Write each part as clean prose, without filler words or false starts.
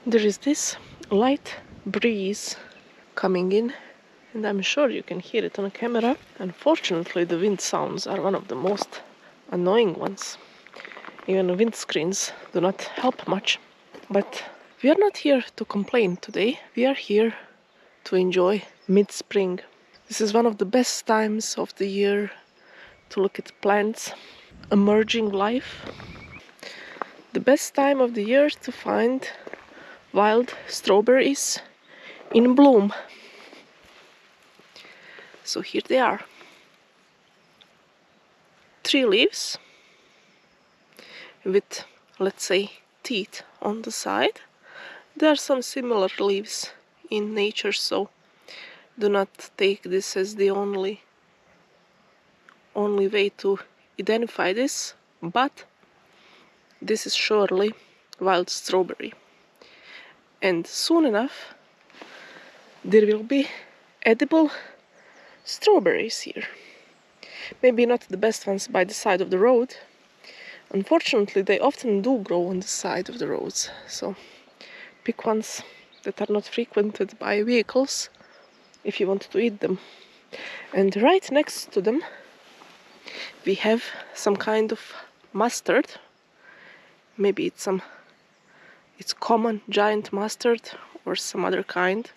There is this light breeze coming in, and I'm sure you can hear it on camera. Unfortunately, the wind sounds are one of the most annoying ones. Even the windscreens do not help much. But we are not here to complain today. We are here to enjoy mid-spring. This is one of the best times of the year to look at plants emerging life. The best time of the year to find wild strawberries in bloom. So here they are. 3 leaves with, let's say, teeth on the side. There are some similar leaves in nature, so do not take this as the only way to identify this, but this is surely wild strawberry. And soon enough there will be edible strawberries here. Maybe not the best ones by the side of the road. Unfortunately, they often do grow on the side of the roads, so pick ones that are not frequented by vehicles if you want to eat them. And right next to them we have some kind of mustard. Maybe it's common giant mustard or some other kind.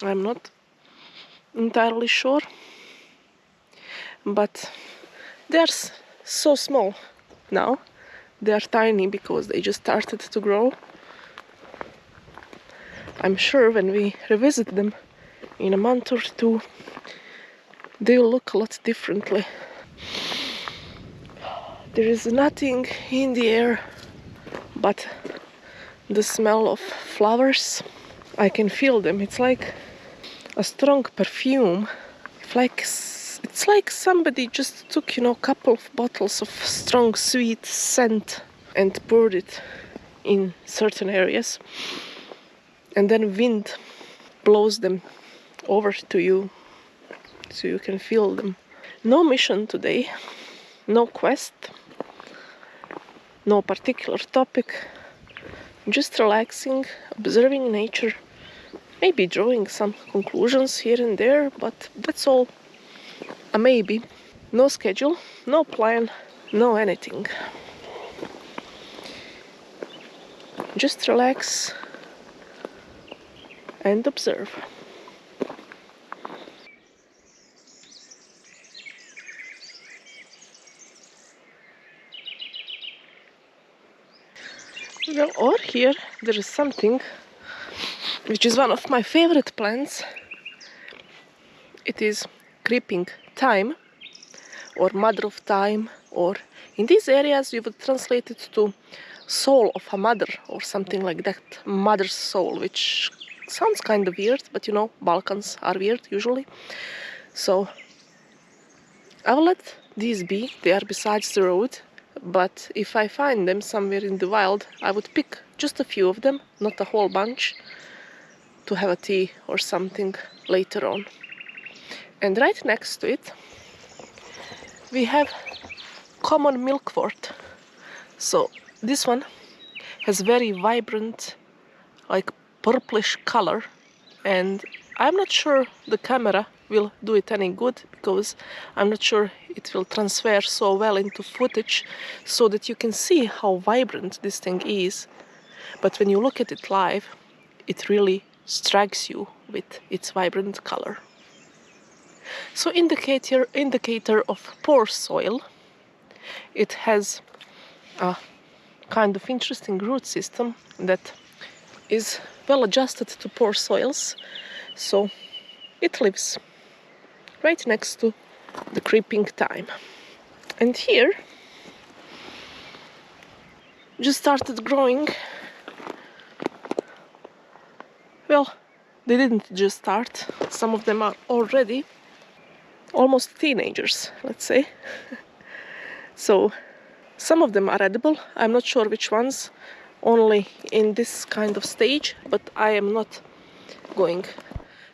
I'm not entirely sure, but they're so small now. They are tiny because they just started to grow. I'm sure when we revisit them in a month or two, they will look a lot differently. There is nothing in the air but the smell of flowers. I can feel them. It's like a strong perfume. It's like somebody just took, a couple of bottles of strong sweet scent and poured it in certain areas, and then wind blows them over to you so you can feel them. No mission today, no quest, no particular topic, just relaxing, observing nature, maybe drawing some conclusions here and there, but that's all a maybe. No schedule, no plan, no anything. Just relax and observe. Well, over here there is something which is one of my favorite plants. It is creeping thyme, or mother of thyme, or in these areas you would translate it to soul of a mother or something like that. Mother's soul, which sounds kind of weird, but Balkans are weird usually. So I will let these be. They are besides the road, but if I find them somewhere in the wild, I would pick just a few of them, not a whole bunch, to have a tea or something later on. And right next to it we have common milkwort. So this one has very vibrant, like purplish color, and I'm not sure the camera will do it any good, because I'm not sure it will transfer so well into footage so that you can see how vibrant this thing is. But when you look at it live, it really strikes you with its vibrant color. So indicator of poor soil. It has a kind of interesting root system that is well adjusted to poor soils, so it lives right next to the creeping thyme. And here just started growing. Well, they didn't just start. Some of them are already almost teenagers, let's say. So some of them are edible. I'm not sure which ones, only in this kind of stage, but I am not going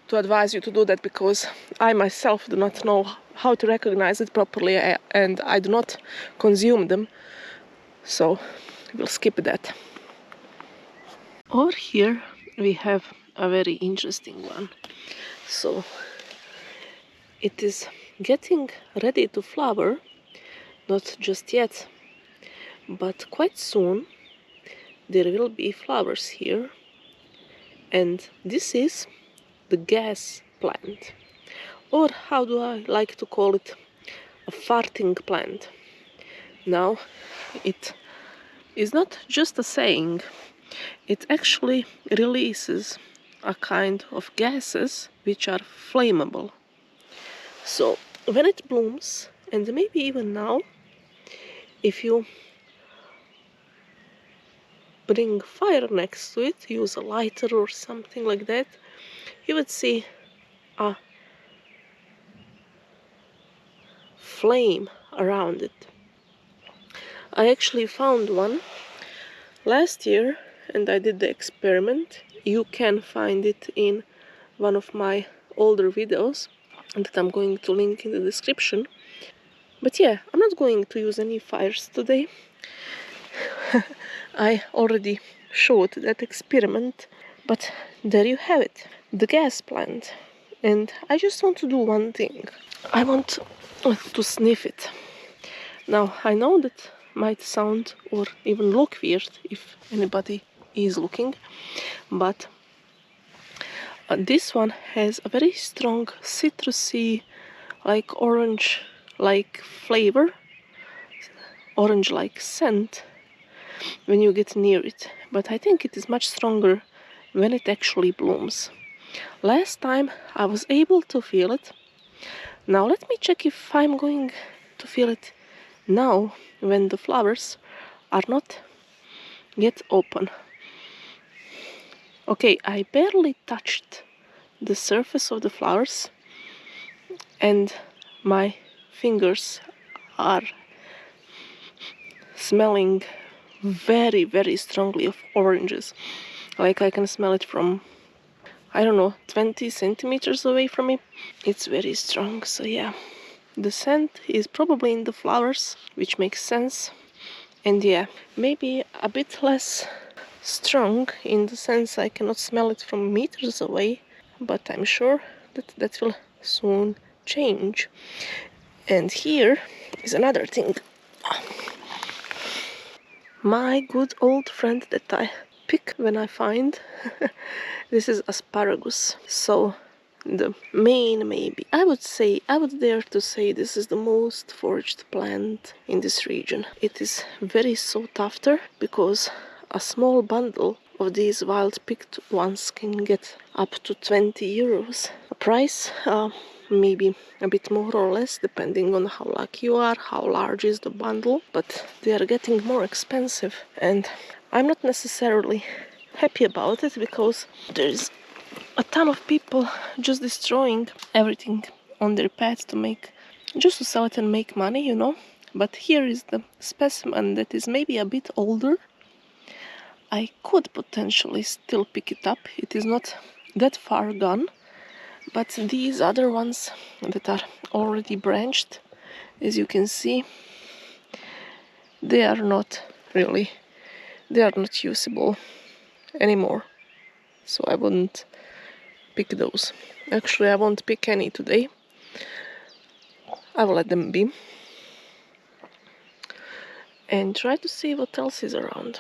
to advise you to do that, because I myself do not know how to recognize it properly, and I do not consume them, so we'll skip that. Over here we have a very interesting one. So it is getting ready to flower, not just yet, but quite soon there will be flowers here. And this is the gas plant, or how do I like to call it, a farting plant. Now, it is not just a saying, it actually releases a kind of gases which are flammable. So when it blooms, and maybe even now, if you bring fire next to it, use a lighter or something like that, you would see a flame around it. I actually found one last year and I did the experiment. You can find it in one of my older videos that I'm going to link in the description. But yeah, I'm not going to use any fires today. I already showed that experiment, but there you have it, the gas plant. And I just want to do one thing. I want to sniff it. Now, I know that might sound or even look weird if anybody is looking, but this one has a very strong citrusy, like orange like flavor, orange like scent when you get near it, but I think it is much stronger when it actually blooms. Last time I was able to feel it. Now let me check if I'm going to feel it now when the flowers are not yet open. Okay, I barely touched the surface of the flowers and my fingers are smelling very, very strongly of oranges. Like I can smell it from, I don't know, 20 centimeters away from me. It's very strong, so yeah. The scent is probably in the flowers, which makes sense. And yeah, maybe a bit less strong in the sense I cannot smell it from meters away, but I'm sure that that will soon change. And here is another thing. My good old friend that I pick when I find. This is asparagus. So the main, maybe I would dare to say this is the most foraged plant in this region. It is very sought after because a small bundle of these wild picked ones can get up to 20 euros. A price maybe a bit more or less depending on how lucky you are, how large is the bundle, but they are getting more expensive and I'm not necessarily happy about it because there's a ton of people just destroying everything on their path just to sell it and make money, you know. But here is the specimen that is maybe a bit older. I could potentially still pick it up. It is not that far gone. But these other ones that are already branched, as you can see, they are not usable anymore. So I wouldn't pick those. Actually, I won't pick any today. I will let them be. And try to see what else is around.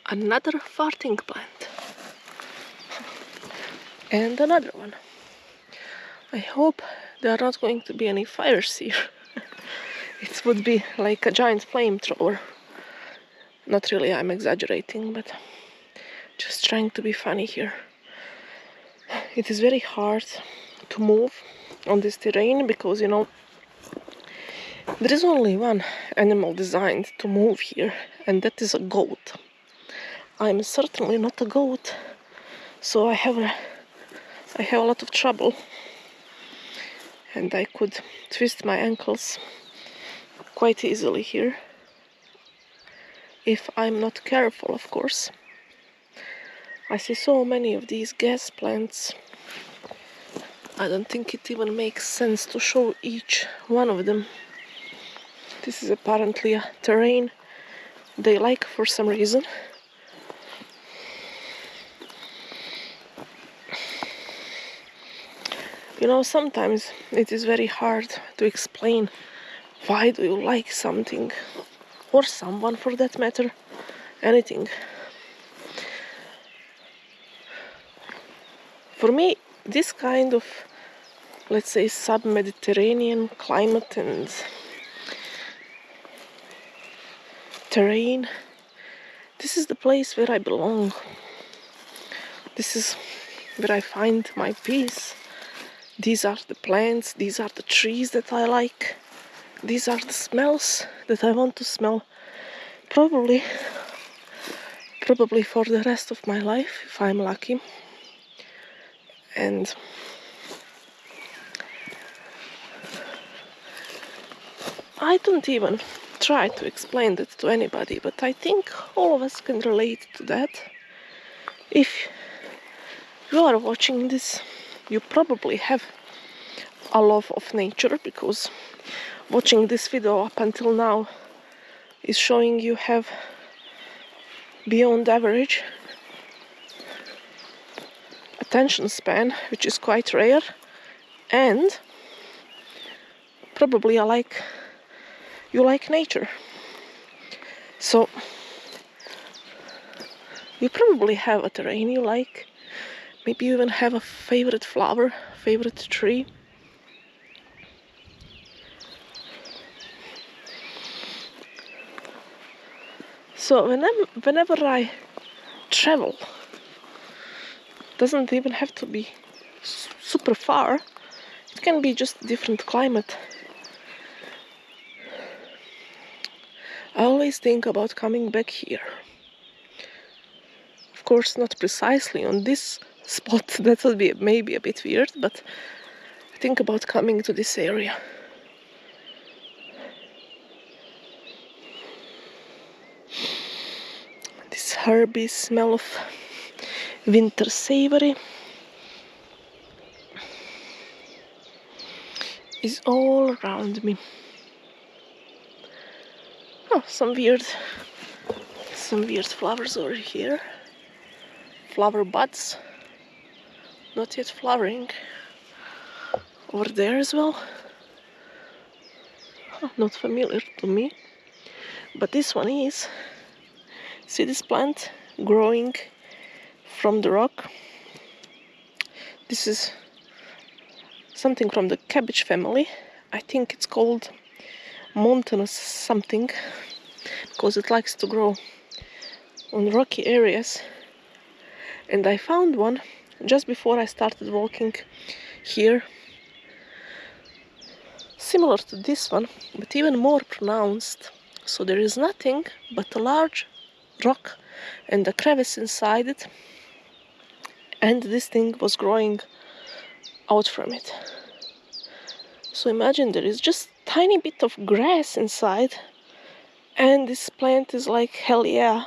Another farting plant. And another one. I hope there are not going to be any fires here. It would be like a giant flamethrower. Not really, I'm exaggerating, but just trying to be funny here. It is very hard to move on this terrain because, you know, there is only one animal designed to move here, and that is a goat. I'm certainly not a goat, so I have a lot of trouble, and I could twist my ankles quite easily here if I'm not careful, of course. I see so many of these gas plants. I don't think it even makes sense to show each one of them. This is apparently a terrain they like for some reason. You know, sometimes it is very hard to explain why do you like something, or someone for that matter, anything. For me, this kind of, let's say, sub-Mediterranean climate and terrain, this is the place where I belong. This is where I find my peace. These are the plants, these are the trees that I like. These are the smells that I want to smell. Probably for the rest of my life, if I'm lucky. And I don't even try to explain that to anybody, but I think all of us can relate to that. If you are watching this, you probably have a love of nature, because watching this video up until now is showing you have beyond average attention span, which is quite rare, and probably you like nature. So you probably have a terrain you like. Maybe you even have a favorite flower, favorite tree. So whenever I travel, doesn't even have to be super far. It can be just different climate. I always think about coming back here. Of course, not precisely on this spot. That would be maybe a bit weird, but I think about coming to this area. This herby smell of winter savory is all around me. Oh, some weird flowers over here. Flower buds, not yet flowering. Over there as well. Oh, not familiar to me, but this one is. See this plant growing from the rock? This is something from the cabbage family. I think it's called mountainous something, because it likes to grow on rocky areas. And I found one just before I started walking here, similar to this one, but even more pronounced. So there is nothing but a large rock and a crevice inside it, and this thing was growing out from it. So imagine there is just tiny bit of grass inside, and this plant is like, hell yeah,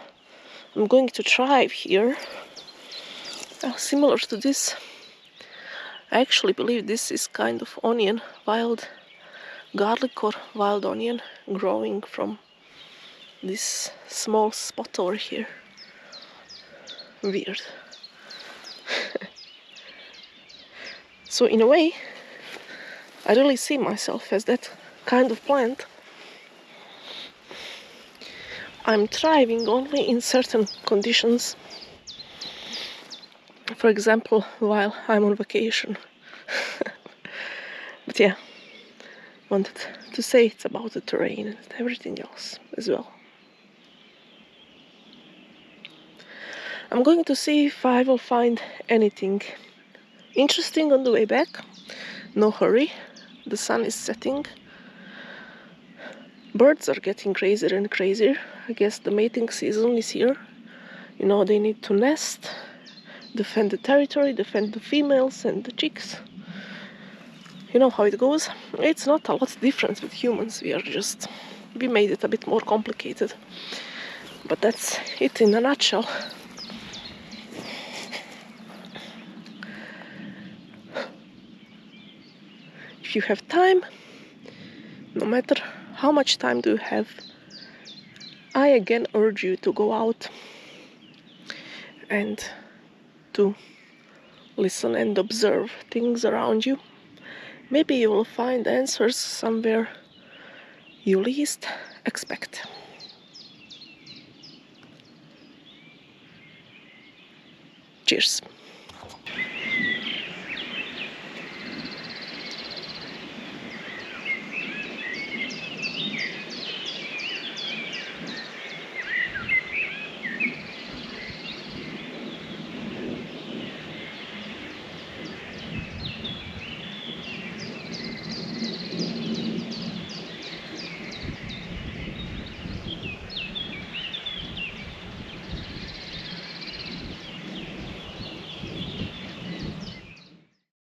I'm going to thrive here. Similar to this, I actually believe this is kind of onion, wild garlic or wild onion, growing from this small spot over here. Weird. So in a way, I really see myself as that kind of plant. I'm thriving only in certain conditions. For example, while I'm on vacation. But yeah, wanted to say it's about the terrain and everything else as well. I'm going to see if I will find anything interesting on the way back. No hurry, the sun is setting. Birds are getting crazier and crazier. I guess the mating season is here. You know, they need to nest, defend the territory, defend the females and the chicks. You know how it goes. It's not a lot different with humans. We made it a bit more complicated. But that's it in a nutshell. If you have time, no matter how much time do you have, I again urge you to go out and to listen and observe things around you. Maybe you will find answers somewhere you least expect. Cheers.